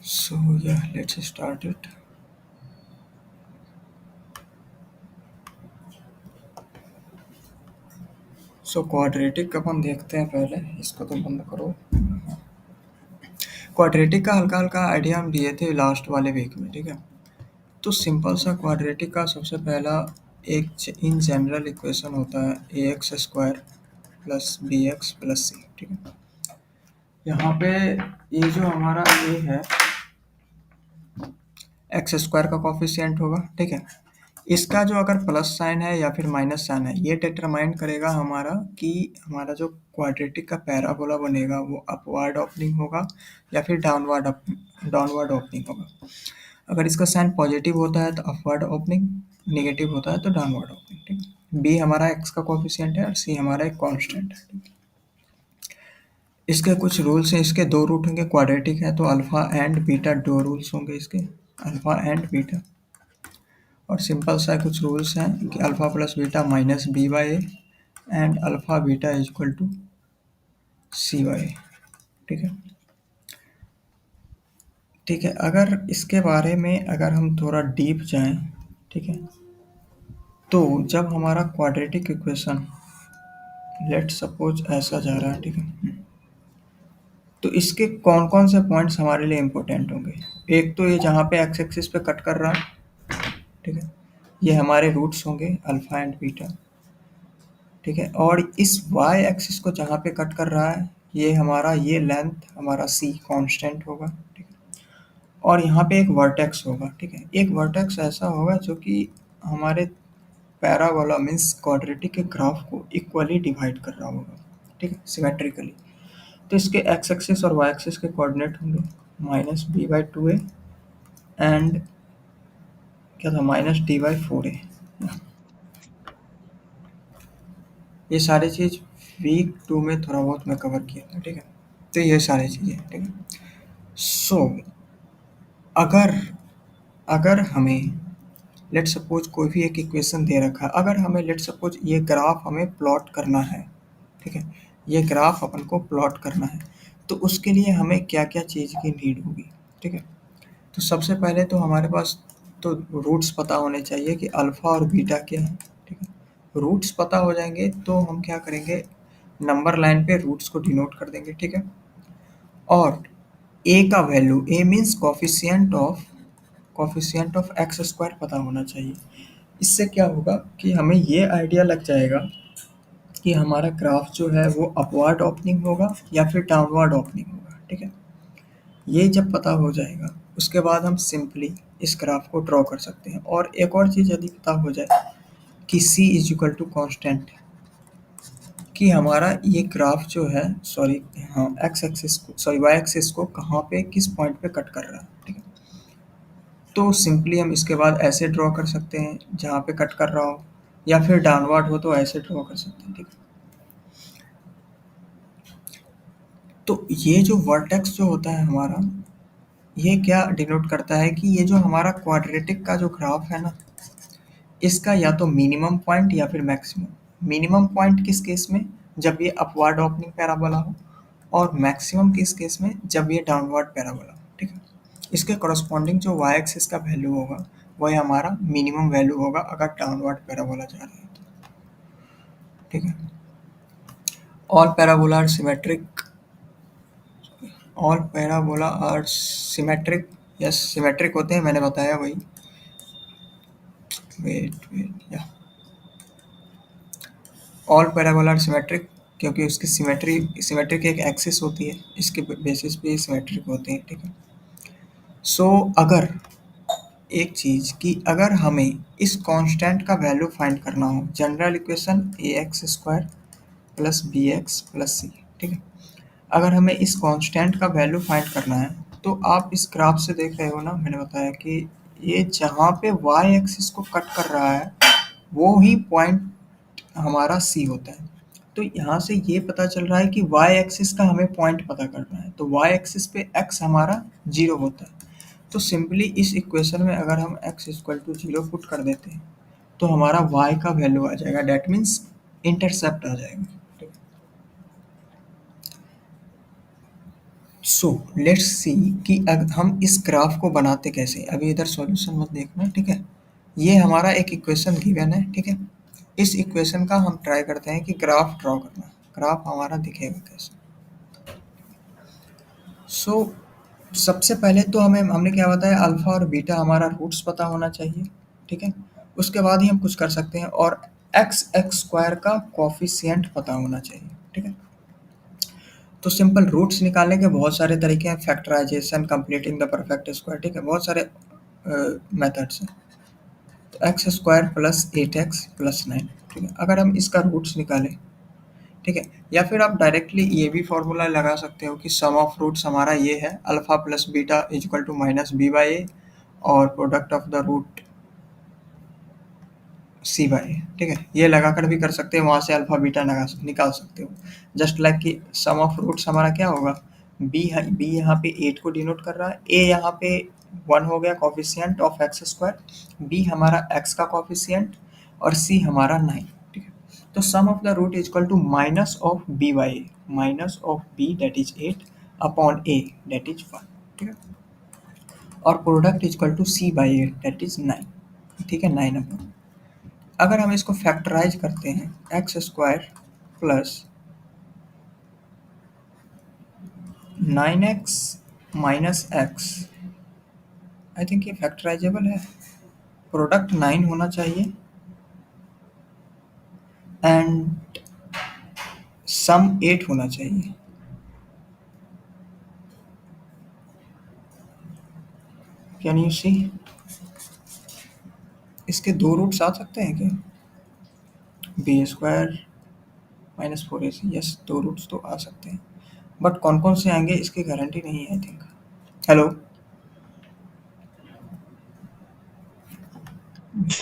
So yeah, let's start it. So quadratic अपन देखते हैं पहले इसको तो बंद करो। क्वाड्रेटिक का हल्का हल्का आइडिया हम दिए थे लास्ट वाले वीक में, ठीक है। तो सिंपल सा क्वाड्रेटिक का सबसे पहला एक इन जनरल इक्वेशन होता है a x square plus B x plus c, ठीक है। यहाँ पे ये जो हमारा ए है एक्स स्क्वायर का कॉफिशिएंट होगा, ठीक है। इसका जो अगर प्लस साइन है या फिर माइनस साइन है ये डिटरमाइन करेगा हमारा कि हमारा जो क्वाड्रेटिक का पैराबोला बनेगा वो अपवर्ड ओपनिंग होगा या फिर डाउनवर्ड ओपनिंग होगा। अगर इसका साइन पॉजिटिव होता है तो अपवर्ड ओपनिंग, नेगेटिव होता है तो डाउनवर्ड ओपनिंग, ठीक है। बी हमारा एक्स का कॉफिशिएंट है और सी हमारा एक कांस्टेंट है, ठीक है। इसके कुछ रूल्स हैं, इसके दो रूट होंगे, क्वाड्रेटिक है तो अल्फा एंड बीटा दो रूल्स होंगे इसके, अल्फा एंड बीटा। और सिंपल सा कुछ रूल्स हैं कि alpha plus beta minus b by a and alpha beta is equal to c by ए, ठीक है। ठीक है, अगर इसके बारे में अगर हम थोड़ा डीप जाएं, ठीक है, तो जब हमारा क्वाड्रेटिक इक्वेशन लेट सपोज ऐसा जा रहा है, ठीक है, तो इसके कौन कौन से पॉइंट्स हमारे लिए इम्पोर्टेंट होंगे। एक तो ये जहाँ पे एक्स एक्सिस पे कट कर रहा है, ठीक है, ये हमारे रूट्स होंगे अल्फा एंड बीटा, ठीक है। और इस वाई एक्सिस को जहाँ पे कट कर रहा है ये हमारा ये लेंथ हमारा सी कांस्टेंट होगा, ठीक है। और यहाँ पे एक वर्टेक्स होगा, ठीक है। एक वर्टेक्स ऐसा होगा जो कि हमारे पैराबोला मीन्स क्वाड्रेटिक के ग्राफ को इक्वली डिवाइड कर रहा होगा, ठीक है, सिमेट्रिकली। तो इसके एक्स एक्सिस और वाई एक्सिस के कोऑर्डिनेट होंगे minus b by two a and क्या था minus D by four a. ये सारी चीज़ वीक टू में थोड़ा बहुत मैं कवर किया था, ठीक है। तो ये सारी चीज़ें, ठीक है। सो अगर अगर हमें लेट सपोज कोई भी एक इक्वेशन दे रखा है, अगर हमें लेट सपोज ये ग्राफ हमें प्लॉट करना है, ठीक है, ये ग्राफ अपन को प्लॉट करना है, तो उसके लिए हमें क्या क्या चीज़ की नीड होगी, ठीक है। तो सबसे पहले तो हमारे पास तो रूट्स पता होने चाहिए कि अल्फ़ा और बीटा क्या है, ठीक है। रूट्स पता हो जाएंगे तो हम क्या करेंगे, नंबर लाइन पे रूट्स को डिनोट कर देंगे, ठीक है। और ए का value, A means coefficient of x square पता होना चाहिए। इससे क्या होगा कि हमें ये आइडिया लग जाएगा कि हमारा ग्राफ जो है वो अपवर्ड ओपनिंग होगा या फिर डाउनवर्ड ओपनिंग होगा, ठीक है। ये जब पता हो जाएगा उसके बाद हम सिंपली इस ग्राफ को ड्रॉ कर सकते हैं। और एक और चीज़ यदि पता हो जाए कि c is equal to constant, कि हमारा ये ग्राफ जो है सॉरी हाँ एक्स एक्सिस को सॉरी वाई एक्सिस को कहाँ पे किस पॉइंट पे कट कर रहा है, ठीक है। तो सिंपली हम इसके बाद ऐसे ड्रॉ कर सकते हैं जहाँ पे कट कर रहा हो, या फिर डाउनवर्ड हो तो ऐसे ड्रॉ कर सकते हैं, ठीक है। तो ये जो वर्टेक्स जो होता है हमारा, ये क्या डिनोट करता है कि ये जो हमारा क्वाड्रेटिक का जो ग्राफ है ना, इसका या तो मिनिमम पॉइंट या फिर मैक्सिमम। मिनिमम पॉइंट किस केस में, जब ये अपवर्ड ओपनिंग पैराबोला हो, और मैक्सिमम किस केस में, जब ये डाउनवर्ड पैराबोला हो, ठीक है। इसके कॉरस्पॉन्डिंग जो वाई एक्सिस का वैल्यू होगा वही हमारा मिनिमम वैल्यू होगा अगर डाउनवर्ड पैराबोला जा रहा है तो, ठीक है। All parabola are symmetric, all parabola are symmetric, yes symmetric होते हैं, मैंने बताया वही। वेट वेट या ऑल पैराबोला आर सिमेट्रिक, क्योंकि उसकी सिमेट्रिक एक एक्सिस होती है, इसके बेसिस पे सिमेट्रिक होते हैं, ठीक है। सो अगर एक चीज़ कि अगर हमें इस कांस्टेंट का वैल्यू फाइंड करना हो, general equation a x square plus B x plus c, ठीक है। अगर हमें इस कांस्टेंट का वैल्यू फाइंड करना है तो आप इस ग्राफ से देख रहे हो ना, मैंने बताया कि ये जहाँ पे वाई एक्सिस को कट कर रहा है वो ही पॉइंट हमारा सी होता है। तो यहाँ से ये पता चल रहा है कि वाई एक्सिस का हमें पॉइंट पता करना है, तो वाई एक्सिस पे एक्स हमारा जीरो होता है। तो सिंपली इस इक्वेशन में अगर हम x equal to zero put कर देते हैं तो हमारा y का वैल्यू आ जाएगा, डेट मीन्स इंटरसेप्ट आ जाएगा, ठीक है। सो लेट्स सी कि हम इस ग्राफ को बनाते कैसे। अभी इधर सॉल्यूशन मत देखना, ठीक है। ये हमारा एक इक्वेशन गिवन है, ठीक है। इस इक्वेशन का हम ट्राई करते हैं कि ग्राफ ड्रॉ करना। ग्राफ हमारा दिखेगा कैसे। सो सबसे पहले तो हमने क्या बताया, अल्फा और बीटा हमारा रूट्स पता होना चाहिए, ठीक है। उसके बाद ही हम कुछ कर सकते हैं, और एक्स एक्स स्क्वायर का कॉफिशिएंट पता होना चाहिए, ठीक है। तो सिंपल रूट्स निकालने के बहुत सारे तरीके हैं, factorisation, completing the perfect square, ठीक है, बहुत सारे मेथड्स हैं। तो x square plus eight x plus nine, ठीक है। अगर हम इसका रूट्स निकालें, ठीक है, या फिर आप डायरेक्टली ये भी फॉर्मूला लगा सकते हो कि सम ऑफ रूट्स हमारा ये है, alpha plus beta equal to minus b by a, और product of the root c by ए, ठीक है। ये लगाकर भी कर सकते हो, वहाँ से अल्फा बीटा निकाल सकते हो। जस्ट लाइक कि सम ऑफ रूट्स हमारा क्या होगा, बी यहाँ पे 8 को डिनोट कर रहा है, ए यहाँ पे 1 हो गया coefficient of x square, b हमारा एक्स का कॉफिशिएंट, और सी हमारा 9, ठीक है। तो sum of the root is equal to minus of b by a, minus of b that is 8 upon a that is 1, ठीक है। और product is equal to c by a that is 9, ठीक है, 9 upon. अगर हम इसको factorise करते हैं, x square plus 9x minus x, I think ये फैक्टराइजेबल है। प्रोडक्ट 9 होना चाहिए एंड सम 8 होना चाहिए। कैन यू सी, इसके दो रूट्स आ सकते हैं क्या, b square minus 4ac, yes, दो रूट्स तो आ सकते हैं, बट कौन कौन से आएंगे इसकी गारंटी नहीं है, I think. Hello,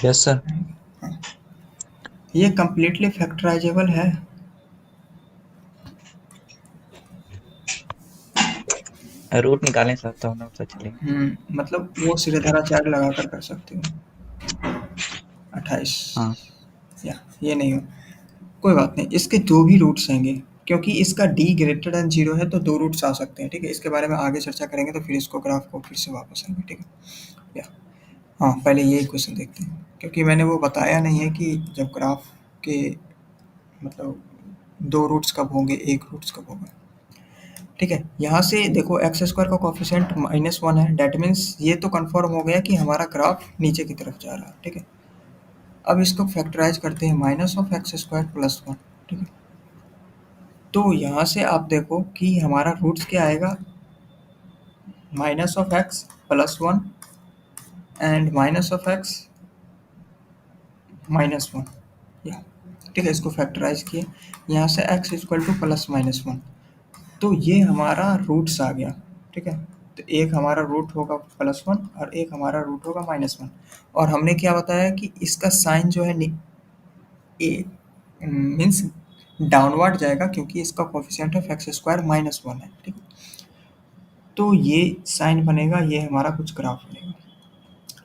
yes sir. ये कम्प्लीटली फैक्टराइजेबल है। रूट निकालें सर तो हम पता चलेगा। मतलब वो सिरेधराचार्य लगाकर कर सकते हो। 28, हाँ। या ये नहीं हो, कोई बात नहीं, इसके जो भी रूट्स आएंगे, क्योंकि इसका d ग्रेटर देन 0 है तो दो रूट्स आ सकते हैं, ठीक है। इसके बारे में आगे चर्चा करेंगे, तो फिर इसको ग्राफ को फिर से वापस आएंगे, ठीक है। या हाँ, पहले ये क्वेश्चन देखते हैं, क्योंकि मैंने वो बताया नहीं है कि जब ग्राफ के मतलब दो रूट्स कब होंगे, एक रूट्स कब होगा, ठीक है। यहाँ से देखो एक्स स्क्वायर का कॉफिशिएंट -1 है, डेट मीन्स ये तो कंफर्म हो गया कि हमारा ग्राफ नीचे की तरफ जा रहा है, ठीक है। अब इसको फैक्टराइज करते हैं, minus of x square plus 1, ठीक है। तो यहाँ से आप देखो कि हमारा रूट्स क्या आएगा, minus of x plus 1 and minus of x -1, या, ठीक है। इसको फैक्टराइज किए, यहाँ से एक्स इक्वल टू प्लस -1, तो ये हमारा रूट्स आ गया, ठीक है। तो एक हमारा रूट होगा +1 और एक हमारा रूट होगा -1, और हमने क्या बताया कि इसका साइन जो है ए मीन्स डाउनवर्ड जाएगा, क्योंकि इसका कोफिशिएंट ऑफ एक्स स्क्वायर -1 है, ठीक है। तो ये साइन बनेगा, ये हमारा कुछ ग्राफ बनेगा।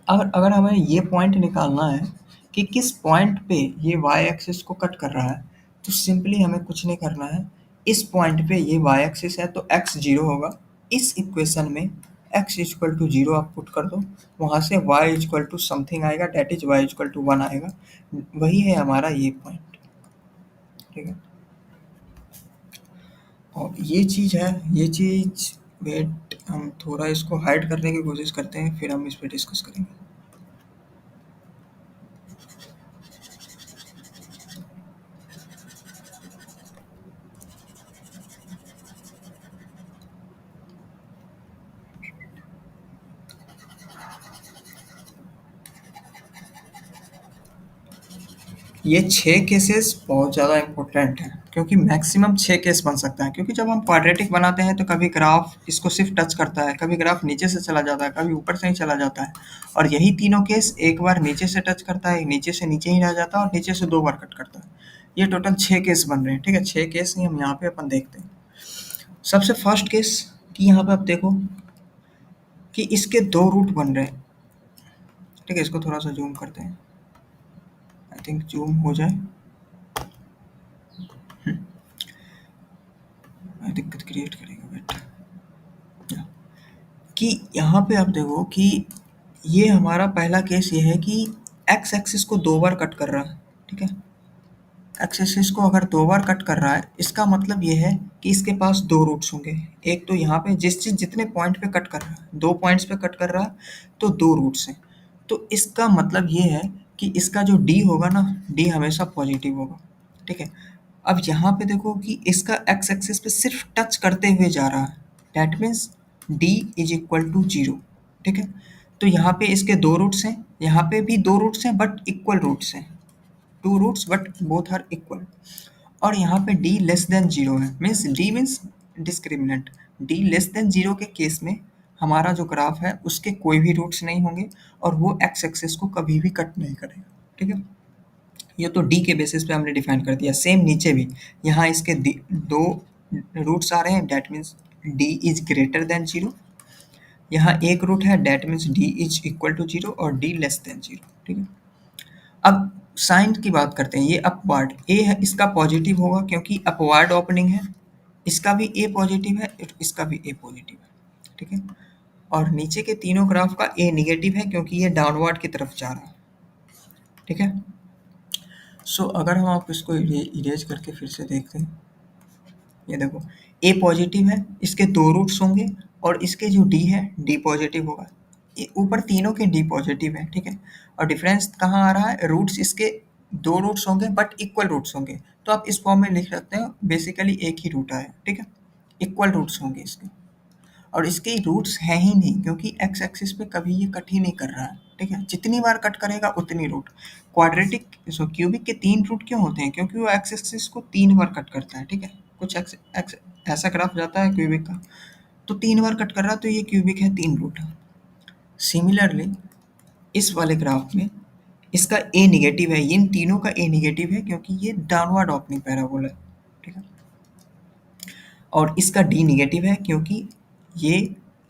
अगर अगर हमें ये पॉइंट निकालना है कि किस पॉइंट पे ये वाई एक्सिस को कट कर रहा है, तो सिंपली हमें कुछ नहीं करना है। इस पॉइंट पे ये वाई एक्सिस है तो एक्स 0 होगा। इस इक्वेशन में एक्स इक्वल टू 0 आप पुट कर दो, वहाँ से वाई इक्वल टू समथिंग आएगा, that is y equal to 1 आएगा। वही है हमारा ये पॉइंट, ठीक है। और ये चीज़ है, ये चीज़, वेट, हम थोड़ा इसको हाइड करने की कोशिश करते हैं, फिर हम इस पर डिस्कस करेंगे। ये 6 केसेस बहुत ज़्यादा इम्पोर्टेंट हैं, क्योंकि मैक्सिमम 6 केस बन सकता है, क्योंकि जब हम क्वाड्रेटिक बनाते हैं तो कभी ग्राफ इसको सिर्फ टच करता है, कभी ग्राफ नीचे से चला जाता है, कभी ऊपर से ही चला जाता है, और यही तीनों केस एक बार नीचे से टच करता है, नीचे से नीचे ही रह जाता है, और नीचे से 2 बार कट करता है। ये टोटल 6 केस बन रहे हैं, ठीक है। 6 केस ही हम यहाँ पे अपन देखते हैं। सबसे फर्स्ट केस कि यहाँ पे आप देखो कि इसके 2 रूट बन रहे हैं, ठीक है। इसको थोड़ा सा जूम करते हैं, आई थिंक जूम हो जाए, दिक्कत क्रिएट करेगा, वेट। कि यहाँ पे आप देखो कि ये हमारा पहला केस ये है कि एक्स एक्सिस को 2 बार कट कर रहा है, ठीक है? एक्स एक्सिस को अगर 2 बार कट कर रहा है, इसका मतलब ये है कि इसके पास 2 रूट्स होंगे। एक तो यहाँ पे जितने पॉइंट पे कट कर रहा है, 2 पॉइंट्स पे कट कर रहा है, तो 2 रूट्स हैं। तो इसका मतलब ये है कि इसका जो डी होगा ना, डी हमेशा पॉजिटिव होगा, ठीक है? अब यहाँ पे देखो कि इसका एक्स एक्सिस पे सिर्फ टच करते हुए जा रहा है, that means d is equal to 0, ठीक है? तो यहाँ पे इसके 2 रूट्स हैं, यहाँ पे भी 2 रूट्स हैं बट इक्वल रूट्स हैं, 2 roots but both are equal. और यहाँ पे d लेस देन 0 है, means d means discriminant. d less than 0 के केस में हमारा जो ग्राफ है उसके कोई भी रूट्स नहीं होंगे और वो एक्स एक्सिस को कभी भी कट नहीं करेगा, ठीक है? ये तो d के बेसिस पे हमने डिफाइन कर दिया। सेम नीचे भी यहाँ इसके 2 रूट्स आ रहे हैं, that means d is greater than 0। यहाँ एक रूट है, that means d is equal to 0 और d लेस देन 0, ठीक है? अब साइन की बात करते हैं, ये अपवार्ड ए है, इसका पॉजिटिव होगा क्योंकि अपवार्ड ओपनिंग है, इसका भी ए पॉजिटिव है, इसका भी ए पॉजिटिव है, ठीक है? और नीचे के तीनों ग्राफ का ए निगेटिव है क्योंकि ये डाउनवर्ड की तरफ जा रहा है, ठीक है? सो अगर हम आप इसको इरेज करके फिर से देखते हैं, ये देखो ए पॉजिटिव है, इसके 2 रूट्स होंगे और इसके जो डी है, डी पॉजिटिव होगा। ये ऊपर तीनों के डी पॉजिटिव है, ठीक है? और डिफरेंस कहाँ आ रहा है? रूट्स इसके 2 रूट्स होंगे बट इक्वल रूट्स होंगे। तो आप इस फॉर्म में लिख सकते हैं, बेसिकली एक ही रूट आया, ठीक है? इक्वल रूट्स होंगे इसके। और इसके रूट्स हैं ही नहीं क्योंकि एक्स एक्सिस पे कभी ये कट ही नहीं कर रहा है, ठीक है? जितनी बार कट करेगा उतनी रूट। क्वाड्रेटिक क्यूबिक के 3 रूट क्यों होते हैं? क्योंकि वो एक्स एक्सिस को 3 बार कट करता है, ठीक है? कुछ एक्स एक्स ऐसा ग्राफ जाता है क्यूबिक का, तो 3 बार कट कर रहा है, तो ये क्यूबिक है, 3 रूट है। सिमिलरली इस वाले ग्राफ में इसका ए निगेटिव है, इन तीनों का ए निगेटिव है क्योंकि ये डाउनवर्ड ओपनिंग पैराबोला है, ठीक है? और इसका डी निगेटिव है क्योंकि ये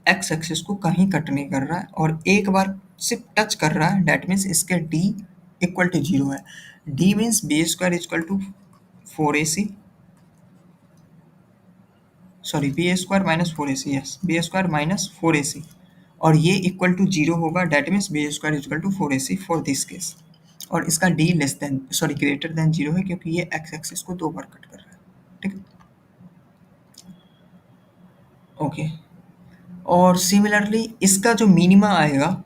एक्स एक्सिस को कहीं कट नहीं कर रहा है और एक बार सिर्फ टच कर रहा है, दैट मीन्स इसके डी इक्वल टू 0 है। D means B square equal to 4ac, sorry B square minus 4ac, yes B square minus 4ac, और ये इक्वल टू 0 होगा, that means B square equal to 4ac for this case. और इसका D less than sorry greater than 0 है क्योंकि ये x axis को 2 बार cut कर रहा है, ठीक है? ओके। और सिमिलरली इसका जो मिनिमा आएगा,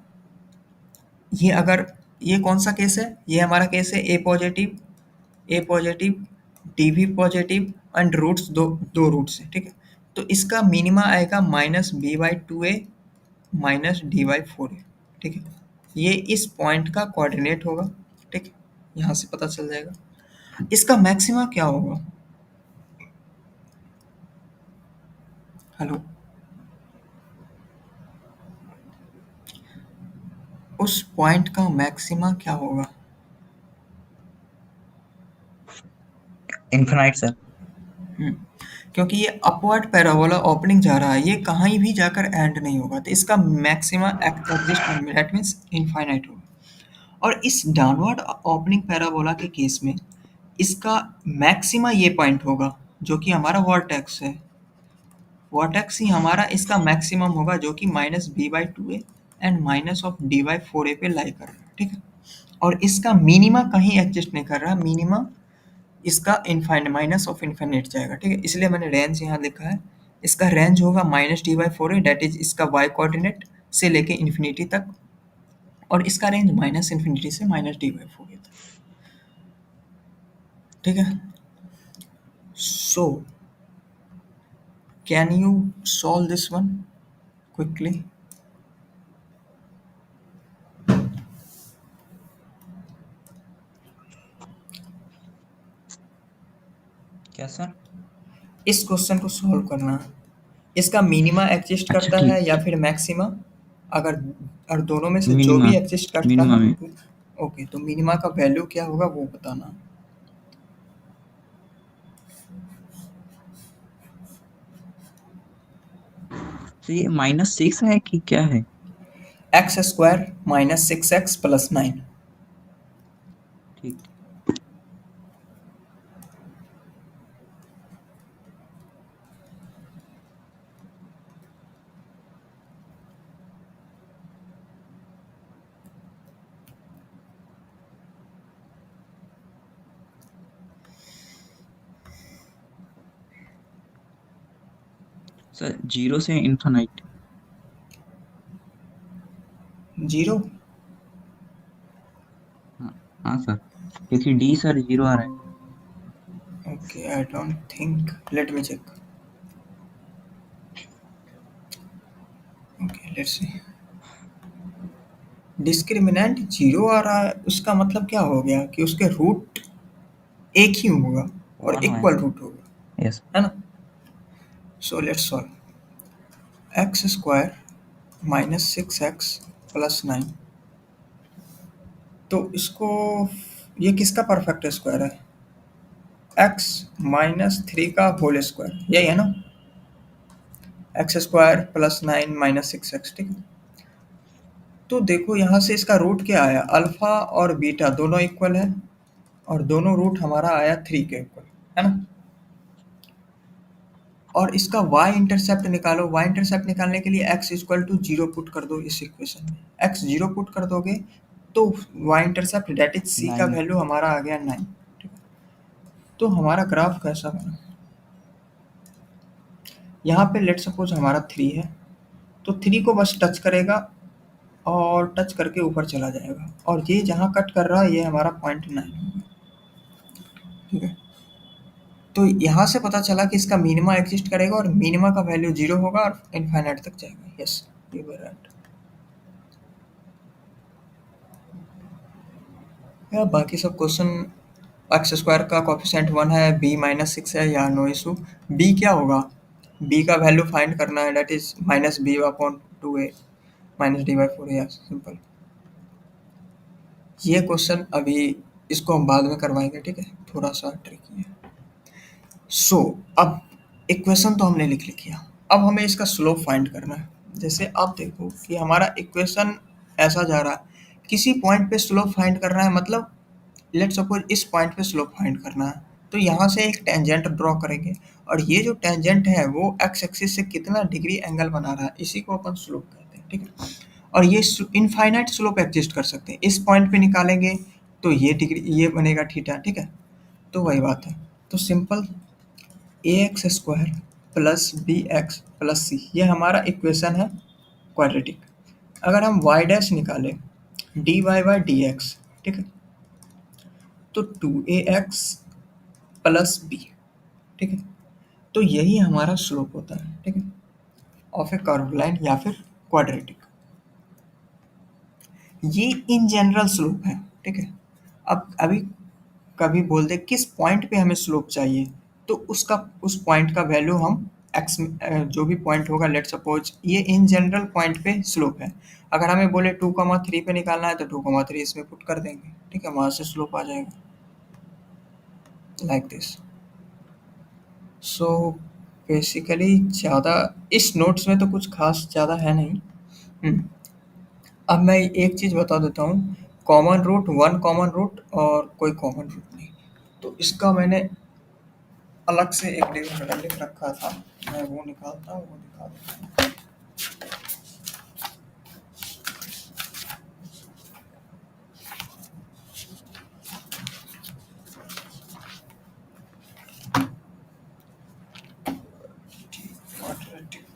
ये अगर ये कौन सा केस है? ये हमारा केस है ए पॉजिटिव, डी भी पॉजिटिव एंड रूट्स दो रूट्स है, ठीक है? तो इसका मिनिमा आएगा -b/2a माइनस d/4a, ठीक है? ये इस पॉइंट का कोऑर्डिनेट होगा, ठीक है? यहाँ से पता चल जाएगा। इसका मैक्सिमा क्या होगा? हेलो, उस पॉइंट का मैक्सिमा क्या होगा? Infinite sir. हम्म, क्योंकि ये अपवर्ड पैराबोला ओपनिंग जा रहा है, ये कहीं भी जाकर एंड नहीं होगा, तो इसका मैक्सिमा एग्जिस्ट नहीं होगा, दैट मीन्स इनफाइनाइट होगा। और इस डाउनवर्ड ओपनिंग पैराबोला के केस में इसका मैक्सिमा ये पॉइंट होगा जो कि हमारा वर्टेक्स है, वर्टेक्स ही हमारा इसका मैक्सिमम होगा जो कि -b/2a and minus of d/4a पे लाई कर रहा है, ठीक है? और इसका मिनिमा कहीं एग्जिस्ट नहीं कर रहा, मिनिमा इसका इनफाइनाइट माइनस ऑफ इनफाइनाइट जाएगा, ठीक है? इसलिए मैंने रेंज यहाँ लिखा है। इसका रेंज होगा -d/4a, दैट इज इसका y कोऑर्डिनेट से लेके इन्फिनिटी तक, और इसका रेंज -इन्फिनिटी से -d/4a तक, ठीक है? So can you solve this one quickly? क्या सर? इस क्वेश्चन को सॉल्व करना है। इसका मिनिमा एग्जिस्ट अच्छा करता ठीक है या ठीक। फिर मैक्सिमा? अगर और दोनों में से जो मिनिमा, भी एग्जिस्ट करता मिनिमा है, में। ओके, तो मिनिमा का वैल्यू क्या होगा वो बताना। तो ये -6 है कि क्या है? X square minus 6x plus 9। ठीक। सर 0 से इन्फिनाइट। जीरो? हाँ हाँ सर, क्योंकि डी सर 0 आ रहा है। Okay, I don't think, let me check. Okay, let's see. Discriminant zero आ रहा है, उसका मतलब क्या हो गया कि उसके रूट एक ही होगा और 1 है। इक्वल रूट होगा, यस। है ना? So let's solve. X square minus six x plus nine, तो इसको, ये किसका परफेक्ट स्क्वायर है? एक्स माइनस थ्री का होल स्क्वायर, यही है ना? X square plus nine minus six x, ठीक है। तो देखो यहाँ से इसका रूट क्या आया, अल्फा और बीटा दोनों इक्वल है, और दोनों रूट हमारा आया थ्री के इक्वल, है ना? और इसका y इंटरसेप्ट निकालो। y इंटरसेप्ट निकालने के लिए x equal to zero put कर दो इस इक्वेशन में। x जीरो पुट कर दोगे तो y intercept that is c का 9। वैल्यू हमारा आ गया 9, ठीक है। तो हमारा ग्राफ कैसा बना? यहाँ पे लेट सपोज हमारा थ्री है, तो थ्री को बस टच करेगा और टच करके ऊपर चला जाएगा, और ये जहाँ कट कर रहा है ये हमारा पॉइंट नाइन होगा, ठीक है। तो यहाँ से पता चला कि इसका मिनिमा एग्जिस्ट करेगा और मिनिमा का वैल्यू जीरो होगा और इनफाइनाइट तक जाएगा। Yes, you were right. या बाकी सब क्वेश्चन, एक्स स्क्वायर का कॉफिशेंट वन है, बी माइनस सिक्स है, या नो इशू। बी क्या होगा? बी का वैल्यू फाइंड करना है, that is minus B upon two A minus D by four, या सिंपल। ये क्वेश्चन अभी, इसको हम बाद में करवाएंगे, ठीक है, थोड़ा सा ट्रिकी है। सो अब इक्वेशन तो हमने लिख लिया, अब हमें इसका स्लोप फाइंड करना है। जैसे आप देखो कि हमारा इक्वेशन ऐसा जा रहा है, किसी पॉइंट पे स्लोप फाइंड करना है, मतलब लेट सपोज इस पॉइंट पे स्लोप फाइंड करना है, तो यहाँ से एक टेंजेंट ड्रॉ करेंगे, और ये जो टेंजेंट है वो एक्स एक्सिस से कितना डिग्री एंगल बना रहा है, इसी को अपन स्लोप कहते हैं, ठीक है। और ये इनफाइनाइट स्लोप एग्जिस्ट कर सकते हैं, इस पॉइंट पे निकालेंगे तो ये डिग्री, ये बनेगा थीटा, ठीक है। तो वही बात है, तो simple a x square plus B x plus c, ये हमारा इक्वेशन है क्वाड्रेटिक। अगर हम वाई डैश निकालें, d y by d x, ठीक है, तो two a x plus b, ठीक है। तो यही हमारा स्लोप होता है, ठीक है, ऑफ ए कर्व लाइन या फिर क्वाड्रेटिक। ये इन जनरल स्लोप है, ठीक है। अब अभी कभी बोल दे किस पॉइंट पे हमें स्लोप चाहिए, तो उसका, उस पॉइंट का वैल्यू हम एक्स, जो भी पॉइंट होगा, लेट सपोज ये इन जनरल पॉइंट पे स्लोप है। अगर हमें बोले टू कमा थ्री पे निकालना है तो टू कमा थ्री इसमें पुट कर देंगे, ठीक है, वहां से स्लोप आ जाएगा, लाइक दिस। सो बेसिकली ज़्यादा इस नोट्स में तो कुछ खास ज़्यादा है नहीं। अब मैं एक चीज़ बता देता हूँ, common root, one common root और कोई कॉमन रूट नहीं, तो इसका मैंने अलग से एक डिविजन लिख रखा था, मैं वो निकालता हूँ, वो दिखा देता हूँ। Quadratic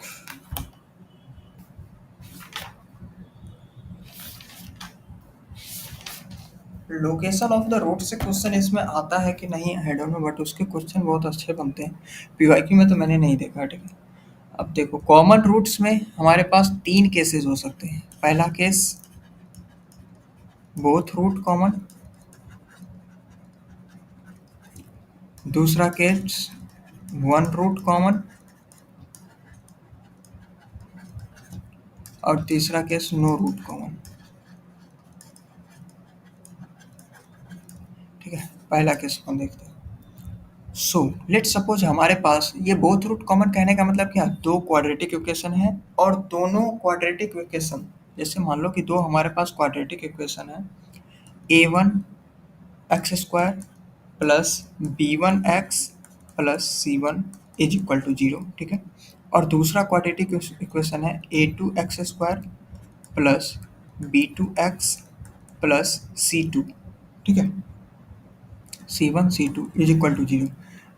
location of the root से क्वेश्चन इसमें आता है कि नहीं, आई डोंट नो, बट उसके क्वेश्चन बहुत अच्छे बनते हैं। पीवाईक्यू में तो मैंने नहीं देखा, ठीक है। अब देखो कॉमन रूट्स में हमारे पास तीन केसेस हो सकते हैं। पहला केस बोथ रूट कॉमन, दूसरा केस वन रूट कॉमन, और तीसरा केस नो रूट कॉमन, ठीक है। पहला केस अपन देखते हैं। सो लेट सपोज हमारे पास ये बोथ रूट कॉमन कहने का मतलब क्या, दो क्वाड्रेटिक इक्वेशन है, और दोनों क्वाड्रेटिक इक्वेशन, जैसे मान लो कि दो हमारे पास क्वाड्रेटिक इक्वेशन है, a one x square plus b one x plus c one is equal to zero, ठीक है। और दूसरा क्वाड्रेटिक इक्वेशन है a two x square plus b two x plus c two, ठीक है, c one c two is equal to zero.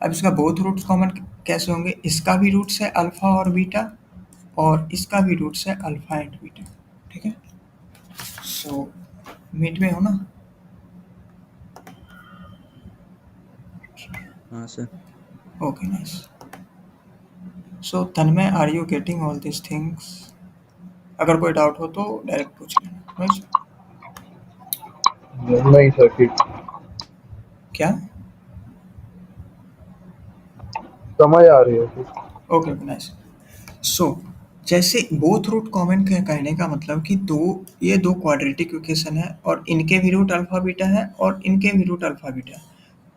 अब इसका both roots common कैसे होंगे, इसका भी रूट्स है अल्फा और बीटा और इसका भी रूट्स है अल्फा एंड बीटा, ठीक है। सो मिड में हो ना? हाँ sir. Okay nice. So Tanmay, are you getting all this things? अगर कोई डाउट हो तो डायरेक्ट पूछ लेना। right? नहीं सर, ठीक क्या? समझ आ रही है सर। Okay nice. सो जैसे बोथ रूट कॉमन के कहने का मतलब कि ये दो क्वाड्रेटिक इक्वेशन है और इनके भी रूट अल्फा बीटा है और इनके भी रूट अल्फा बीटा है।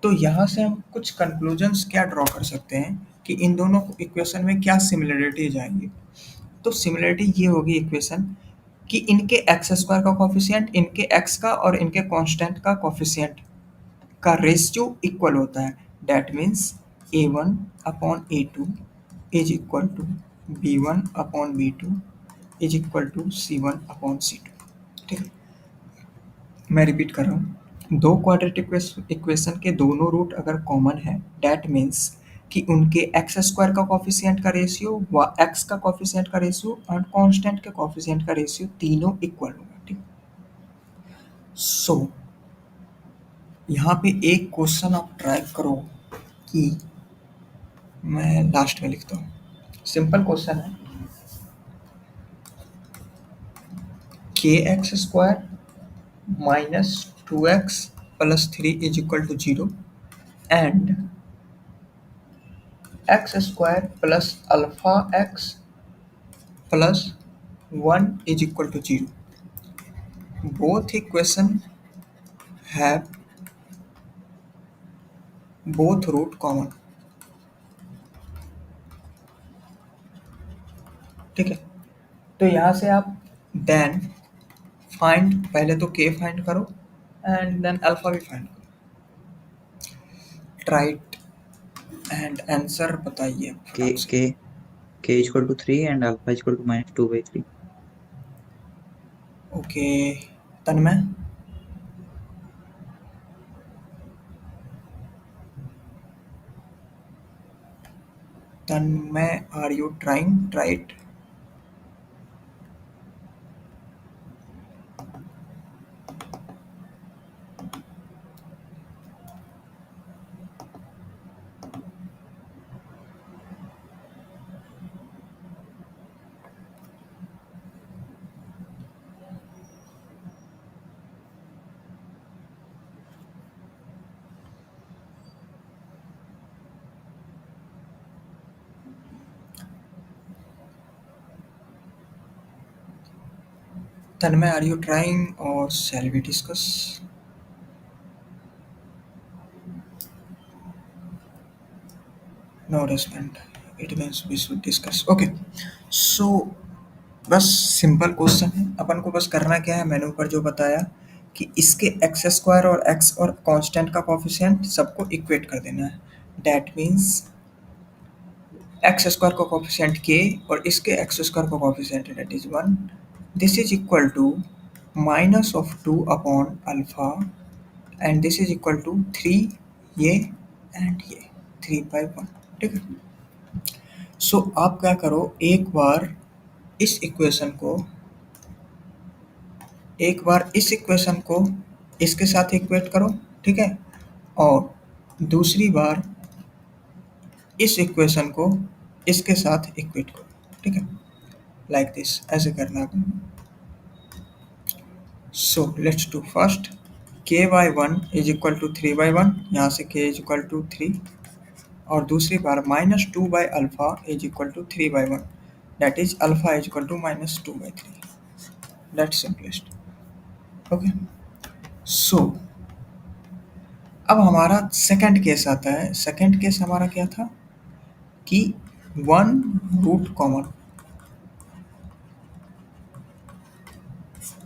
तो यहाँ से हम कुछ कंक्लूजन्स क्या ड्रॉ कर सकते हैं कि इन दोनों इक्वेशन में क्या सिमिलरिटीज आएंगी। तो सिमिलरिटी ये होगी इक्वेशन कि इनके एक्स स्क्वायर का कॉफिशिएंट, इनके एक्स का और इनके कांस्टेंट का कॉफिशिएंट का रेशियो इक्वल होता है। That means a1 upon a2 is equal to b1 upon b2 is equal to c1 upon c2। ठीक है, मैं रिपीट कर रहा हूँ। दो क्वाड्रेटिक इक्वेशन के दोनों रूट अगर कॉमन है, दैट मीन्स कि उनके एक्स स्क्वायर का कॉफिशिएंट का रेशियो व एक्स का कॉफिशिएंट का रेशियो और कांस्टेंट के कॉफिशिएंट का रेशियो तीनों इक्वल होगा। ठीक, सो यहाँ पे एक क्वेश्चन आप ट्राई करो कि मैं लास्ट में लिखता हूँ। सिंपल क्वेश्चन है, के X square minus 2x plus 3 is equal to 0 and X square plus alpha X plus 1 is equal to 0। Both equation have both root common. ठीक है, तो यहाँ से आप देन फाइंड, पहले तो के फाइंड करो एंड देन अल्फा भी फाइंड करो। ट्राइट एंड आंसर बताइए के फटाक से। K k equal to 3 and alpha equal to -2/3। Okay, Tanmay? Tanmay, are you tried? Tanmay, are you trying और shall we discuss? No respond, it means we should discuss. Okay, so बस simple question है, अपन को बस करना क्या है, मैंने ऊपर जो बताया कि इसके एक्स स्क्वायर और एक्स और कांस्टेंट का कॉफिशिएंट सबको इक्वेट कर देना है। दैट मीन्स एक्स स्क्वायर का कॉफिशिएंट के और इसके एक्स स्क्वायर का coefficient that is 1, this is equal to minus of 2 upon alpha and this is equal to 3 ये एंड ये 3/1। ठीक है, सो आप क्या करो, एक बार इस इक्वेशन को इसके साथ इक्वेट करो। ठीक है, और दूसरी बार इस इक्वेशन को इसके साथ इक्वेट करो। ठीक है, लाइक दिस, ऐसे करना है। So let's do first, k/1 is equal to 3/1, यहाँ से k इज इक्वल टू 3 और दूसरी बार -2 by alpha is equal to 3/1, that is alpha is equal to -2/3। That's simplest. Okay, so अब हमारा सेकंड केस आता है। सेकंड केस हमारा क्या था कि वन रूट कॉमन।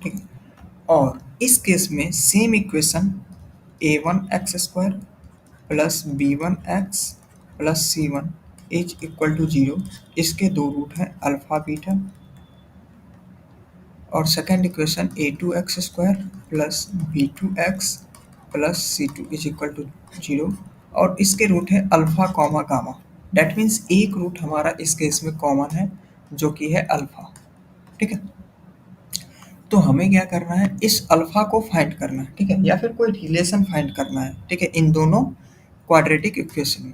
ठीक है, और इस केस में same equation a1x² plus b1x plus c1 is equal to 0। इसके दो रूट हैं अल्फा बीटा। और second equation a2x² plus b2x plus c2 is equal to 0 और इसके रूट है alpha comma gamma. That means एक रूट हमारा इस केस में कॉमन है जो कि है अल्फा, ठीक है। तो हमें क्या करना है, इस अल्फा को फाइंड करना है, ठीक है, या फिर कोई रिलेशन फाइंड करना है, ठीक है, इन दोनों क्वाड्रेटिक इक्वेशन में।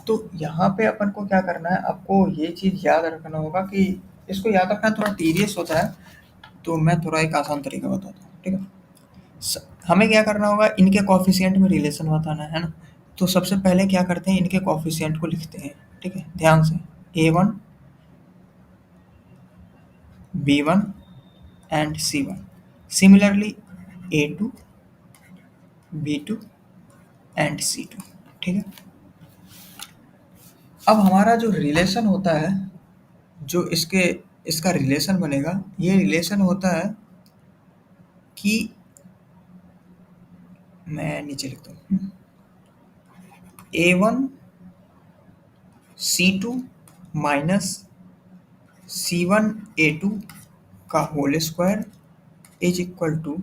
तो यहाँ पे अपन को क्या करना है, आपको ये चीज़ याद रखना होगा कि इसको याद रखना थोड़ा टीरियस होता है, तो मैं थोड़ा एक आसान तरीका बताता हूँ, ठीक है। हमें क्या करना होगा, इनके कॉफिशिएंट में रिलेशन बताना है ना। तो सबसे पहले क्या करते हैं, इनके कॉफिशिएंट को लिखते हैं, ठीक है, ध्यान से। A1 B1 and C1, similarly A2 B2 and C2, ठीक है। अब हमारा जो रिलेशन होता है, जो इसका रिलेशन बनेगा, ये रिलेशन होता है कि मैं नीचे लिखता हूँ, A1 C2 minus C1 A2 का whole square is equal to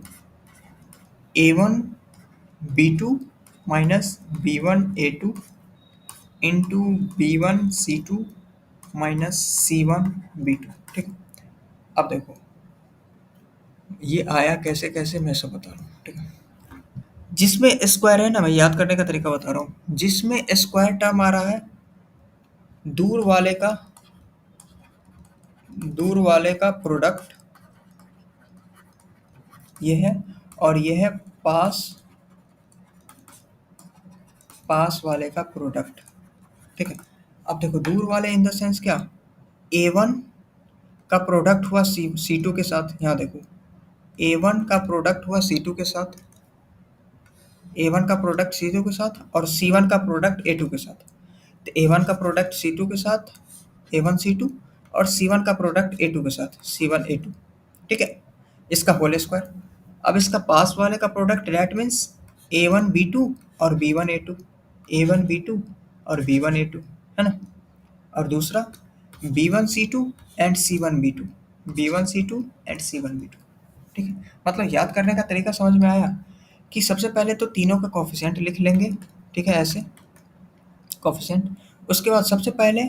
A1 B2 minus B1 A2 into B1 C2 minus C1 B2, ठीक है। अब देखो ये आया कैसे कैसे, मैं सब बता रहा हूँ, ठीक है। जिसमें स्क्वायर है ना, मैं याद करने का तरीका बता रहा हूँ, जिसमें स्क्वायर टर्म आ रहा है, दूर वाले का प्रोडक्ट ये है, और ये है पास वाले का प्रोडक्ट, ठीक है। अब देखो दूर वाले इन द सेंस क्या, A1 का प्रोडक्ट हुआ C2 के साथ, यहाँ देखो A1 का प्रोडक्ट हुआ C2 के साथ, A1 का प्रोडक्ट C2 के साथ, और C1 का प्रोडक्ट A2 के साथ। तो A1 का प्रोडक्ट C2 के साथ A1 C2, और C1 का प्रोडक्ट A2 के साथ C1 A2, ठीक है, इसका होल स्क्वायर। अब इसका पास वाले का product that means A1 B2 और B1 A2, A1 B2 और B1 A2, है ना। और दूसरा B1 C2 and C1 B2, B1 C2 and C1 B2, ठीक है। मतलब याद करने का तरीका समझ में आया कि सबसे पहले तो तीनों का कोफिशिएंट लिख लेंगे, ठीक है, ऐसे कोफिशिएंट। उसके बाद सबसे पहले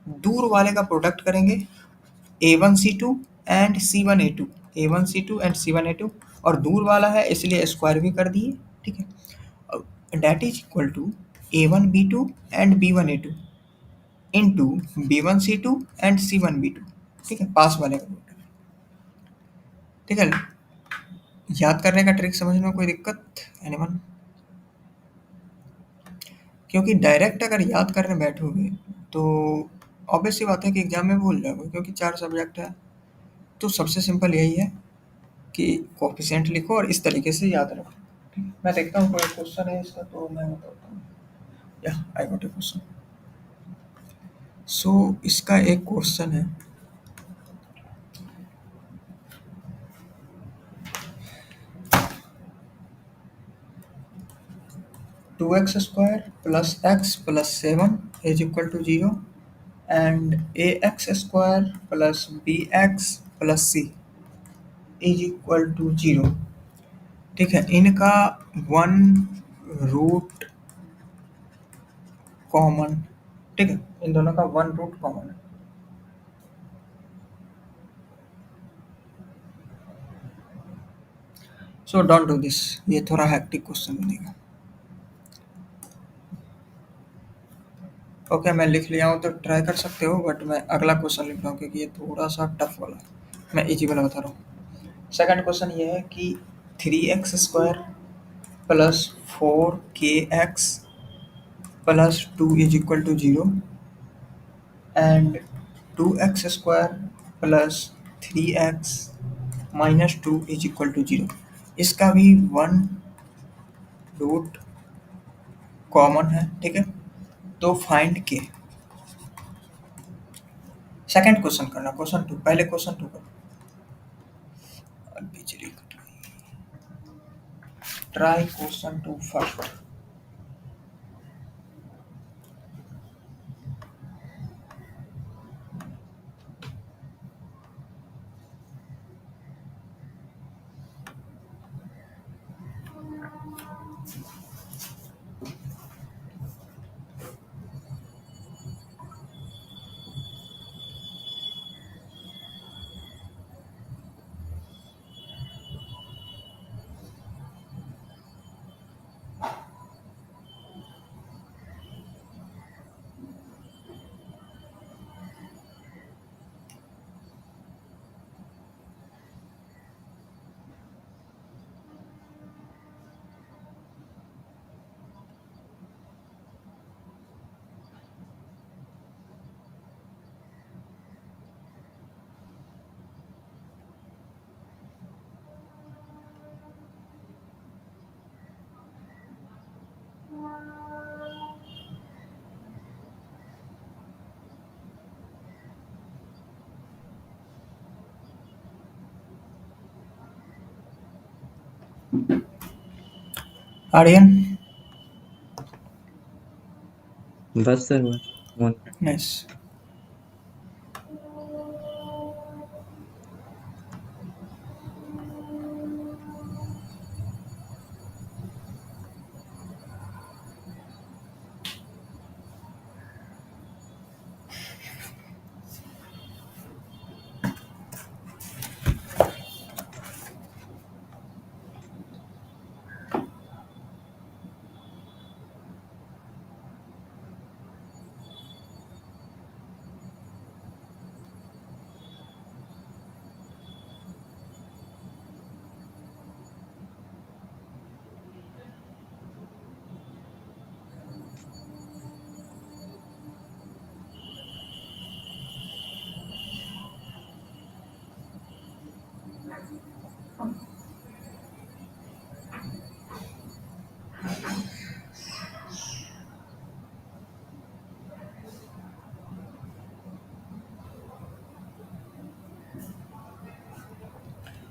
दूर वाले का प्रोडक्ट करेंगे, A1 C2 and C1 A2, A1 C2 and C1 A2, और दूर वाला है इसलिए स्क्वायर भी कर दिए, ठीक है। That is equal to A1 B2 and B1 A2 into B1 C2 and C1 B2, ठीक है, पास वाले का प्रोडक्ट, ठीक है। याद करने का ट्रिक समझने में कोई दिक्कत एनीवन? क्योंकि डायरेक्ट अगर याद करने बैठोगे तो ऑब्वियस सी बात है कि एग्जाम में भूल जाओगे, क्योंकि 4 सब्जेक्ट है। तो सबसे सिंपल यही है कि कोफिशिएंट लिखो और इस तरीके से याद रखो, ठीक है। मैं देखता हूँ कोई क्वेश्चन है इसका, तो मैं बताता हूँ। या आई गॉट ए क्वेश्चन। सो इसका एक क्वेश्चन है, two x square plus X plus 7 is equal to 0 and A x square plus B x plus C is equal to 0, ठीक है। इनका वन रूट कॉमन, ठीक है, इन दोनों का वन रूट कॉमन है। सो डोंट डू दिस, ये थोड़ा हैक्टिक क्वेश्चन बनेगा। ओके मैं लिख लिया हूँ, तो ट्राई कर सकते हो, बट मैं अगला क्वेश्चन लिख रहा हूँ क्योंकि ये थोड़ा सा टफ वाला है। मैं इजी वाला बता रहा हूँ। सेकंड क्वेश्चन ये है कि 3x² plus 4kx plus 2 is equal to 0 and 2x² plus 3x minus 2 is equal to 0, इसका भी वन रूट कॉमन है, ठीक है। तो फाइंड के। सेकंड क्वेश्चन करना, क्वेश्चन 2, पहले क्वेश्चन 2 करो। बिजली कट गई, ट्राई क्वेश्चन 2 फर्स्ट। आर्यन। बस सर बस 1 मिनट। नाइस।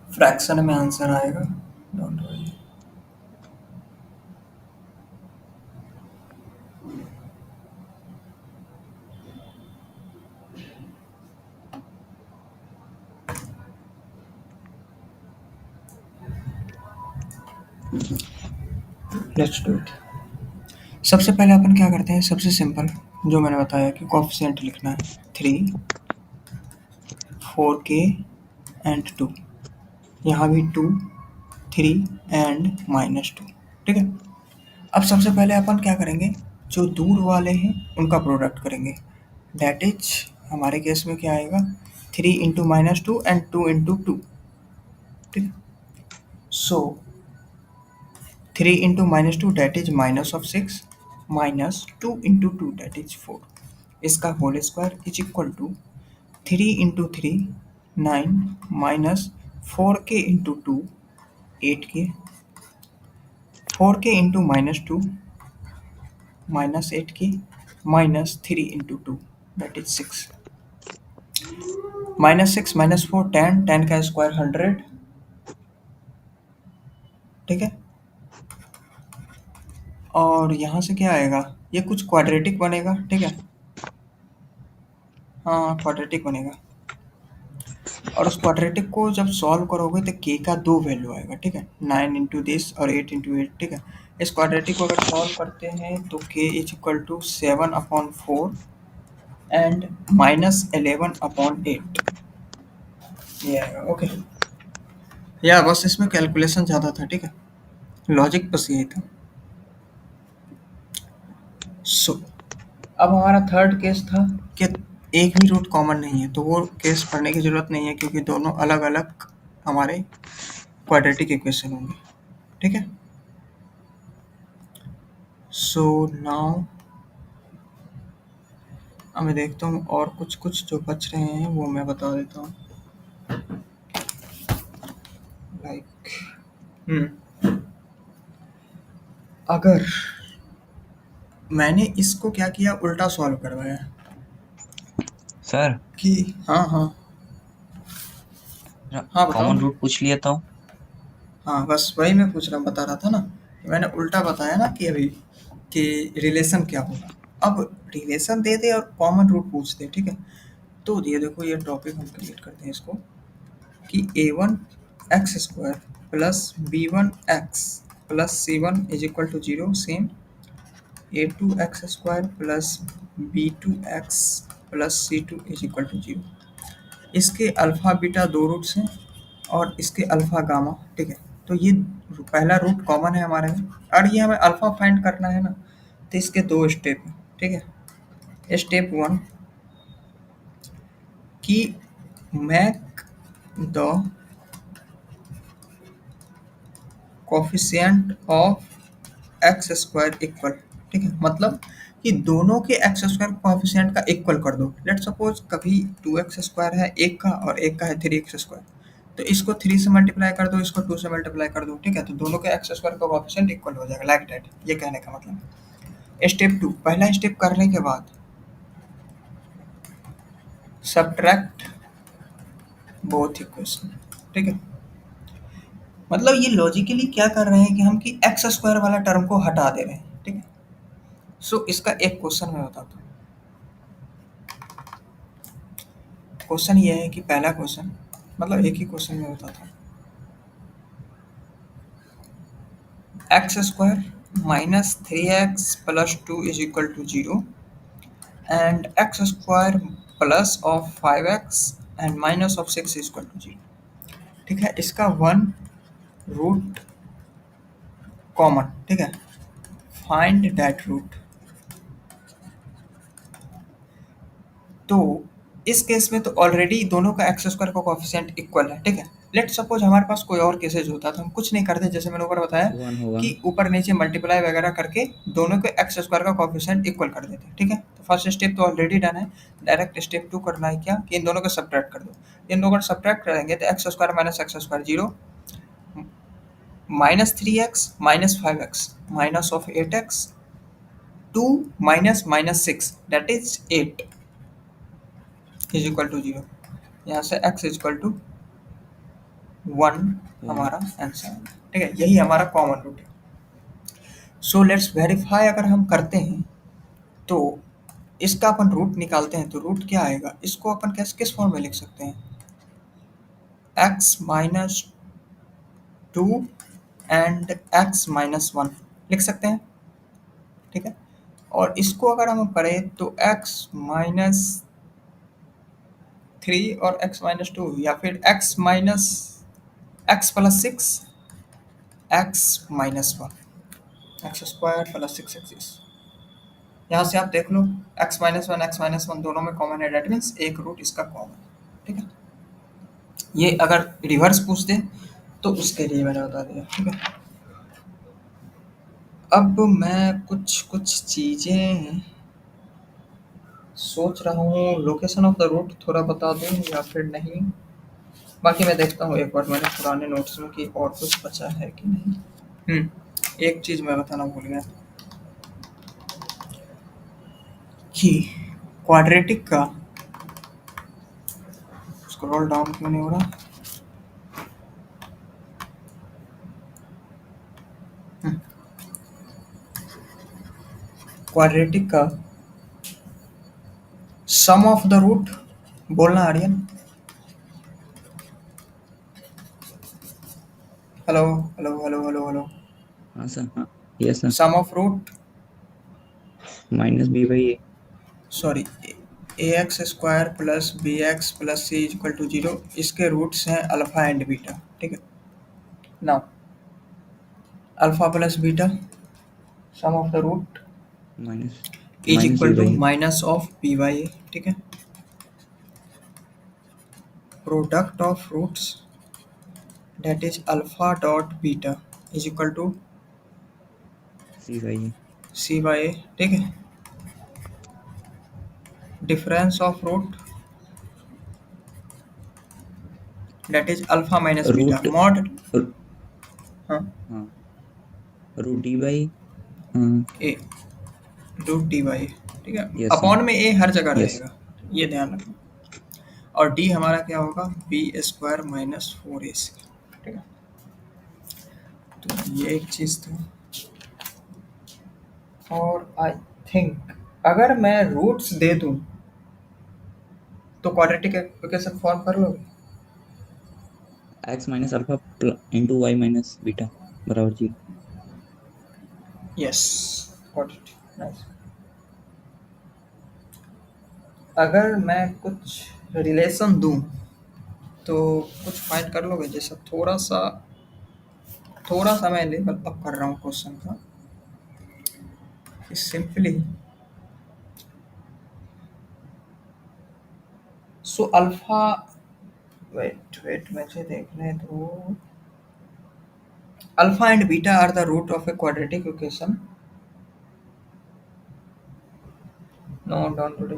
फ्रैक्शन में आंसर आएगा, don't worry. Let's do it. सबसे पहले अपन क्या करते हैं, सबसे सिंपल जो मैंने बताया कि कोफिशिएंट लिखना है 3, 4k एंड 2। यहाँ भी 2, 3 एंड -2। ठीक है। अब सबसे पहले अपन क्या करेंगे, जो दूर वाले हैं उनका प्रोडक्ट करेंगे। दैट इज हमारे केस में क्या आएगा, 3 इंटू -2 एंड 2 इंटू 2। ठीक है। So 3 into -2 that is -6 minus 2 into 2 that is 4। इसका whole square is equal to 3 into 3 9 minus 4k into 2 8k, 4k into -2 minus 8k minus 3 into 2 that is 6। -6 -4 10, 10 का square 100। ठीक है। और यहाँ से क्या आएगा, ये कुछ क्वाड्रेटिक बनेगा। ठीक है। हाँ क्वाड्रेटिक बनेगा। और उस क्वाड्रेटिक को जब सॉल्व करोगे तो k का 2 वैल्यू आएगा। ठीक है। 9 इंटू दिस और 8 इंटू 8। ठीक है। इस क्वाड्रेटिक को अगर सॉल्व करते हैं तो k is equal to 7/4 and -11/8 ये आएगा। ओके। या बस इसमें कैलकुलेशन ज़्यादा था। ठीक है। लॉजिक बस यही था। सो अब हमारा थर्ड केस था कि एक भी रूट कॉमन नहीं है, तो वो केस पढ़ने की ज़रूरत नहीं है क्योंकि दोनों अलग अलग हमारे क्वाड्रेटिक इक्वेशन होंगे। ठीक है। सो नाउ अब मैं देखता हूँ और कुछ कुछ जो बच रहे हैं वो मैं बता देता हूँ। लाइक अगर मैंने इसको क्या किया, उल्टा सॉल्व करवाया सर कि हाँ हाँ हाँ बताओ कॉमन ना। रूट पूछ लिया था। हाँ बस वही मैं पूछ रहा बता रहा था ना, मैंने उल्टा बताया ना कि अभी कि रिलेशन क्या होगा। अब रिलेशन दे दे और कॉमन रूट पूछ दे। ठीक है। तो ये देखो ये टॉपिक हम क्रिएट करते हैं इसको कि a1x² plus b1x plus c1 is equal to 0। Same a2x² plus b2x plus c2 is equal to 0। इसके अल्फ़ा बीटा 2 रूट्स हैं और इसके अल्फ़ा गामा। ठीक है। तो ये पहला रूट कॉमन है हमारे में और ये हमें अल्फ़ा फाइंड करना है ना, तो इसके 2 स्टेप हैं। ठीक है। स्टेप 1 कि make the coefficient of x² equal. ठीक है। मतलब कि दोनों के x² कोफिशिएंट का इक्वल कर दो। लेट सपोज कभी 2x² है एक का और एक का है 3x², तो इसको 3 से मल्टीप्लाई कर दो, इसको 2 से मल्टीप्लाई कर दो। ठीक है। तो दोनों के x² का कोफिशिएंट इक्वल हो जाएगा। लाइक दैट, ये कहने का मतलब। स्टेप 2 पहला स्टेप करने के बाद सब्ट्रैक्ट बोथ इक्वेशन। ठीक है। मतलब ये लॉजिकली क्या कर रहे हैं कि हम कि एक्स स्क्वायर वाला टर्म को हटा दे रहे हैं, ठीक है। सो इसका एक क्वेश्चन मैं बताता हूँ। क्वेश्चन ये है कि पहला क्वेश्चन, मतलब एक ही क्वेश्चन में बताता हूँ। X square minus 3x plus 2 is equal to 0 and X square plus of 5x and minus of 6 is equal to 0, ठीक है। इसका वन रूट कॉमन, ठीक है। Find that root. तो इस केस में तो ऑलरेडी दोनों का एक्स स्क्वायर का कोफिशिएंट इक्वल है, ठीक है। लेट सपोज हमारे पास कोई और केसेज होता तो हम कुछ नहीं करते, जैसे मैंने ऊपर बताया 1 होगा। कि ऊपर नीचे मल्टीप्लाई वगैरह करके दोनों के एक्स स्क्वायर का कोफिशिएंट इक्वल कर देते, ठीक है। तो फर्स्ट स्टेप तो ऑलरेडी डन है। डायरेक्ट स्टेप 2 करना है क्या कि इन दोनों को सब्ट्रैक्ट कर दो। इन दोनों को सब्ट्रैक्ट करेंगे तो x square minus X square 0, minus 3x minus 5x minus of 8x 2 minus minus 6 that is 8 is equal to 0। यहाँ से x इज इक्वल टू 1 हमारा आंसर है, ठीक है। यही हमारा कॉमन रूट है। So let's verify. अगर हम करते हैं तो इसका अपन रूट निकालते हैं तो रूट क्या आएगा, इसको अपन कैसे किस फॉर्म में लिख सकते हैं, x minus 2 and x minus 1 लिख सकते हैं, ठीक है। और इसको अगर हम करें तो x माइनस 3 और x माइनस 2 या फिर x minus x plus 6 x minus 1 x square plus 6x। यहाँ से आप देख लो x माइनस 1 x माइनस 1 दोनों में कॉमन है, डेट मीन्स एक रूट इसका कॉमन, ठीक है। ये अगर रिवर्स पूछ दे तो उसके लिए मैंने बता दिया, ठीक है। अब मैं कुछ कुछ चीज़ें सोच रहा हूँ, लोकेशन ऑफ द रूट थोड़ा बता दूँ या फिर नहीं। बाकी मैं देखता हूँ एक बार मेरे पुराने नोट्स में कि और कुछ बचा है कि नहीं। एक चीज़ मैं बताना भूल गया कि क्वाड्रेटिक का स्क्रॉल डाउन क्यों नहीं हो रहा। क्वाड्रेटिक का सम ऑफ द रूट बोलना Aryan. Hello hello hello hello hello. हाँ सर, हाँ yes sir. Sum of root minus b by a. Sorry a x square plus B x plus c equal to 0, इसके roots हैं alpha and beta, ठीक है। Now alpha plus beta sum of the root minus is minus equal b to by a. Minus of b by ए, ठीक है। Product of roots that is alpha dot beta is equal to C by A. c by a, ठीक है। Difference of root that is alpha minus beta root mod हाँ हाँ root D by a root D by, ठीक है। Yes sir, upon में a हर जगह yes. रहेगा, ये ध्यान रखना। और d हमारा क्या होगा b स्क्वायर माइनस 4ac, ठीक है। तो ये एक चीज़ थी। और आई थिंक अगर मैं रूट्स दे दूं तो क्वाड्रेटिक इक्वेशन फॉर्म कर लोगे। X minus alpha into Y minus beta बराबर 0। Yes got it, nice. अगर मैं कुछ रिलेशन दूं तो कुछ फाइंड कर लोगे, जैसा थोड़ा सा मैं लेवल अप कर रहा हूँ क्वेश्चन का सिंपली। सो अल्फा वेट मुझे देखने दो। Alpha and beta are the root of a quadratic equation. No don't do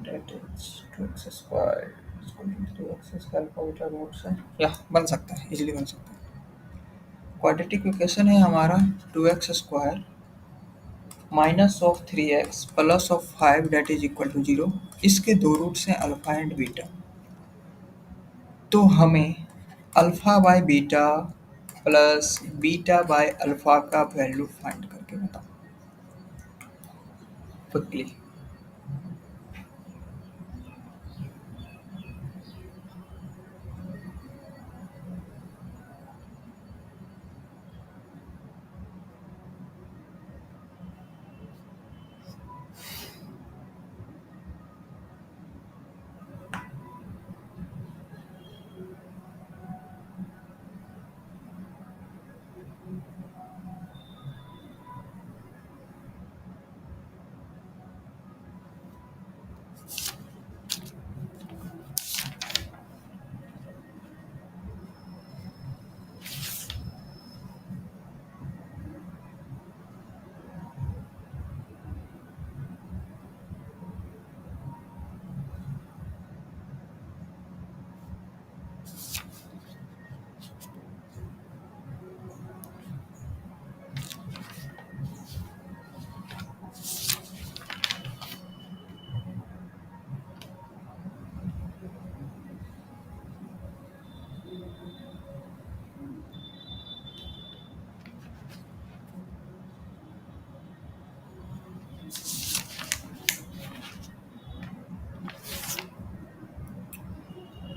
that is 2x square equal to 3x इसका अल्फा बीटा रूट्स है, या बन सकता है, इजीली बन सकता है। क्वाड्रेटिक इक्वेशन है हमारा 2x square minus of 3x plus of 5 that is equal to 0, इसके दो रूट्स हैं अल्फा एंड बीटा। तो हमें alpha by beta plus beta by alpha का वैल्यू फाइंड करके बताओ क्विकली।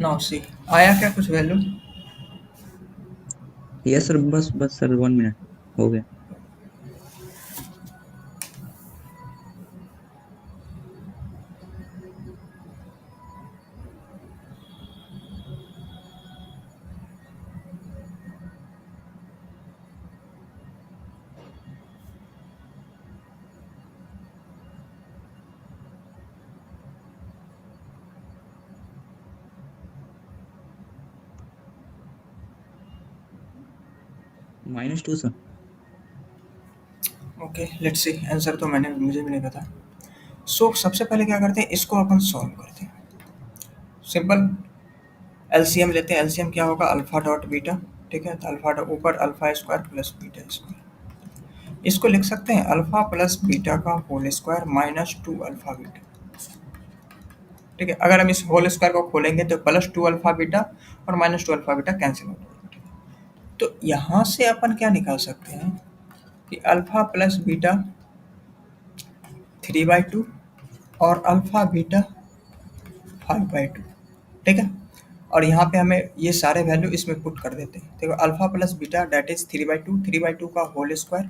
नाउ सी आया क्या कुछ वैल्यू? यस सर, बस सर 1 मिनट हो गया। -2 sir. Okay let's C, answer तो मुझे भी नहीं पता। सो सबसे पहले क्या करते हैं, इसको अपन सॉल्व करते हैं। सिंपल एलसीएम लेते हैं। एलसीएम क्या होगा, अल्फा डॉट बीटा। ठीक है, तो अल्फा डॉट ऊपर alpha square plus beta square. इसको लिख सकते हैं अल्फा प्लस बीटा का whole square minus 2 alpha beta. ठीक है, अगर हम इस होल स्क्वायर को खोलेंगे तो प्लस 2 अल्फा बीटा और माइनस 2 अल्फा बीटा कैंसिल हो जाएगा। तो यहाँ से अपन क्या निकाल सकते हैं कि अल्फा प्लस बीटा 3/2 और अल्फा बीटा 5/2। ठीक है, और यहाँ पे हमें ये सारे वैल्यू इसमें पुट कर देते हैं। देखो alpha plus beta that is 3/2 का whole square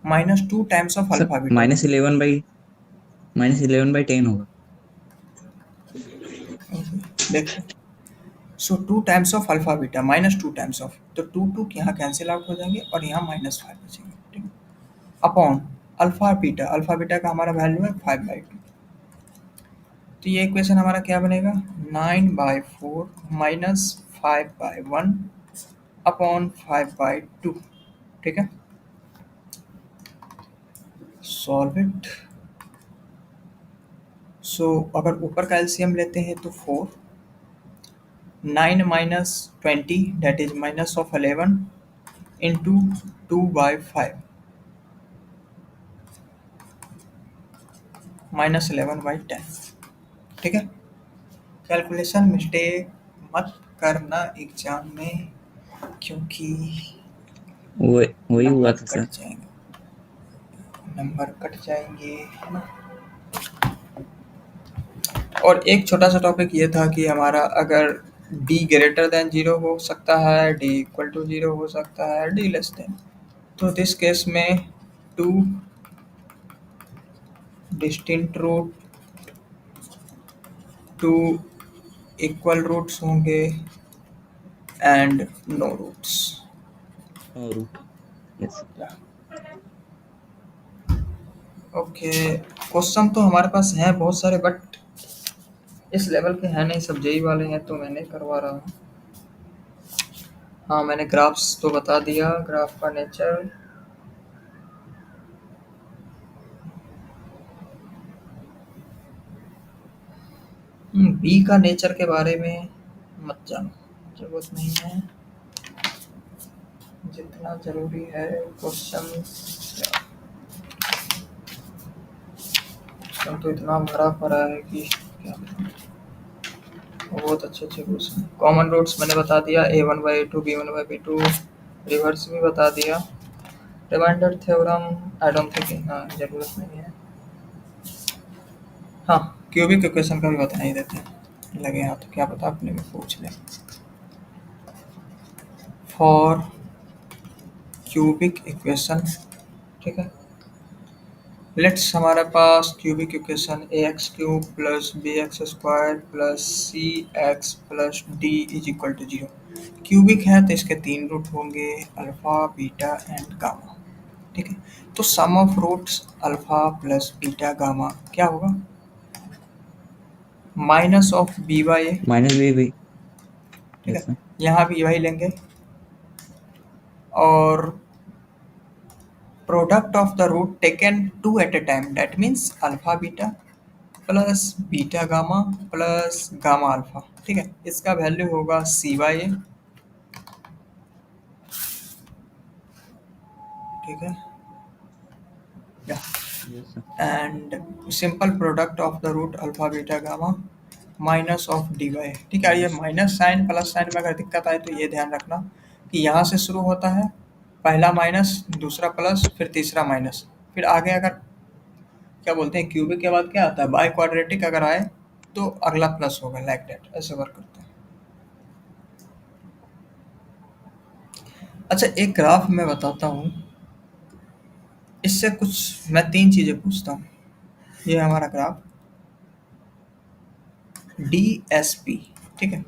minus 2 times of sir alpha beta. -11/10 होगा। देखो so 2 times of alpha beta minus 2 times of, तो 2 यहाँ कैंसिल आउट हो जाएंगे और यहाँ -5 बचेंगे। ठीक है, अपॉन अल्फा बीटा का हमारा वैल्यू है 5/2। तो ये इक्वेशन हमारा क्या बनेगा, 9/4 माइनस 5/1 अपॉन 5/2। ठीक है, सॉल्व इट। सो अगर ऊपर का एलसीएम लेते हैं तो 4, 9 minus 20 that is minus of 11 into 2/5 minus 11/10। ठीक है, कैलकुलेशन मिस्टेक मत करना एग्जाम में, क्योंकि वही हुआ नंबर था सर। कट जाएंगे, नंबर कट जाएंगे, है ना। और एक छोटा सा टॉपिक ये था कि हमारा अगर d ग्रेटर देन 0 हो सकता है, d इक्वल टू 0 हो सकता है, d लेस देन, तो दिस केस में 2 डिस्टिंक्ट रूट, 2 इक्वल रूट्स होंगे and no roots. Root, yes. Okay, question तो हमारे पास हैं बहुत सारे, बट इस लेवल के हैं नहीं, सब जेई वाले हैं तो मैं नहीं करवा रहा हूँ। हाँ मैंने ग्राफ्स तो बता दिया, ग्राफ का नेचर। बी का नेचर के बारे में मत जानो, जरूरत नहीं है, जितना जरूरी है क्वेश्चन तो इतना भरा पड़ा है कि क्या बताऊं। बहुत अच्छे अच्छे क्वेश्चन। कॉमन रूट्स मैंने बता दिया, a1/a2 b1/b2, रिवर्स भी बता दिया। Remainder theorem I don't think हाँ जरूरत नहीं है। हाँ क्यूबिक इक्वेशन का भी बता ही देते हैं, लगे हाथ तो क्या पता अपने में पूछ लें। फॉर क्यूबिक इक्वेशन, ठीक है, लेट्स हमारे पास cubic equation ax cube plus bx square plus cx plus d is equal to 0। Cubic है तो इसके 3 रूट होंगे, अल्फा बीटा एंड गामा, ठीक है। तो sum of roots alpha plus beta gamma क्या होगा, minus of b by a, minus b b. ठीक यस है, सर। यहाँ भी वही लेंगे और product of the root taken two at a time, that means alpha beta plus beta gamma plus gamma alpha, ठीक है। इसका वैल्यू होगा सी बाई ए, ठीक है, yes sir. And simple product of the root alpha beta gamma minus of D by, ठीक है। ये minus sign plus sign में अगर दिक्कत आए तो ये ध्यान रखना कि यहाँ से शुरू होता है, पहला माइनस दूसरा प्लस फिर तीसरा माइनस, फिर आगे अगर क्या बोलते हैं क्यूबिक के बाद क्या आता है, बाई क्वाड्रेटिक अगर आए तो अगला प्लस होगा, लाइक दैट, ऐसे वर्क करता है। अच्छा एक ग्राफ मैं बताता हूँ, इससे कुछ मैं 3 चीज़ें पूछता हूँ। ये हमारा ग्राफ डी एस पी, ठीक है।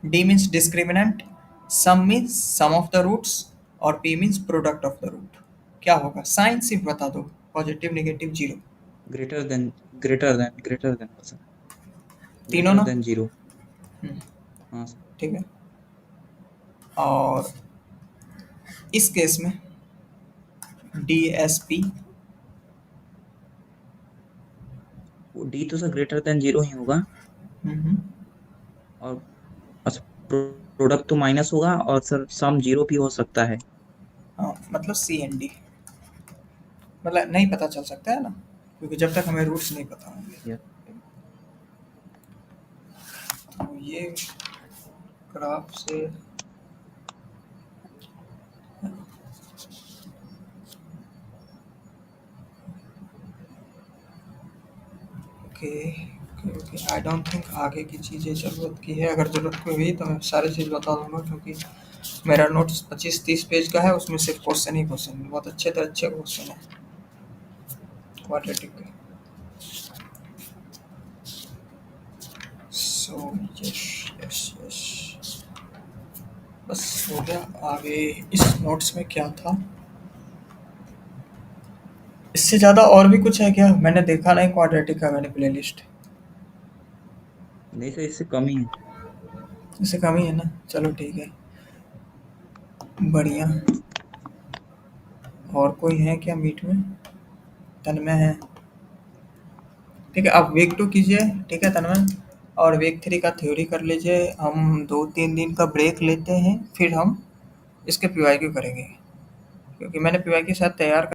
D means discriminant, sum means sum of the roots और P means product of the root. क्या होगा, साइन सिर्फ बता दो, positive negative zero, greater than sir. तीनों ग्रेटर ना। देन 0। हम्म, हाँ सर। ठीक है। और इस केस में डी एस पी, वो डी तो सर ग्रेटर देन 0 ही होगा। और प्रोडक्ट तो माइनस होगा और सर सम 0 भी हो सकता है। हाँ मतलब सी एन डी, मतलब नहीं पता चल सकता है ना, क्योंकि जब तक हमें रूट्स नहीं पता होंगे। यस। तो ये ग्राफ से okay okay, I don't think आगे की चीज़ें ज़रूरत की है, अगर ज़रूरत कोई हुई तो मैं सारी चीज़ बता दूंगा, क्योंकि मेरा नोट्स 25-30 पेज का है, उसमें सिर्फ क्वेश्चन ही क्वेश्चन है, बहुत अच्छे क्वेश्चन है क्वाड्रेटिक के। सो यस यस यस, बस हो गया। आगे इस नोट्स में क्या था, इससे ज़्यादा और भी कुछ है क्या, मैंने देखा नहीं क्वाड्रेटिक का मैंने प्लेलिस्ट, नहीं सर, इससे कम ही है। इससे कम ही है ना, चलो ठीक है, बढ़िया। और कोई है क्या मीट में, तन्मय है, ठीक है। आप वीक 2 कीजिए, ठीक है तन्मय, और वीक 3 का थ्योरी कर लीजिए। हम 2-3 दिन का ब्रेक लेते हैं, फिर हम इसके पीवाईक्यू करेंगे, क्योंकि मैंने पीवाईक्यू शायद तैयार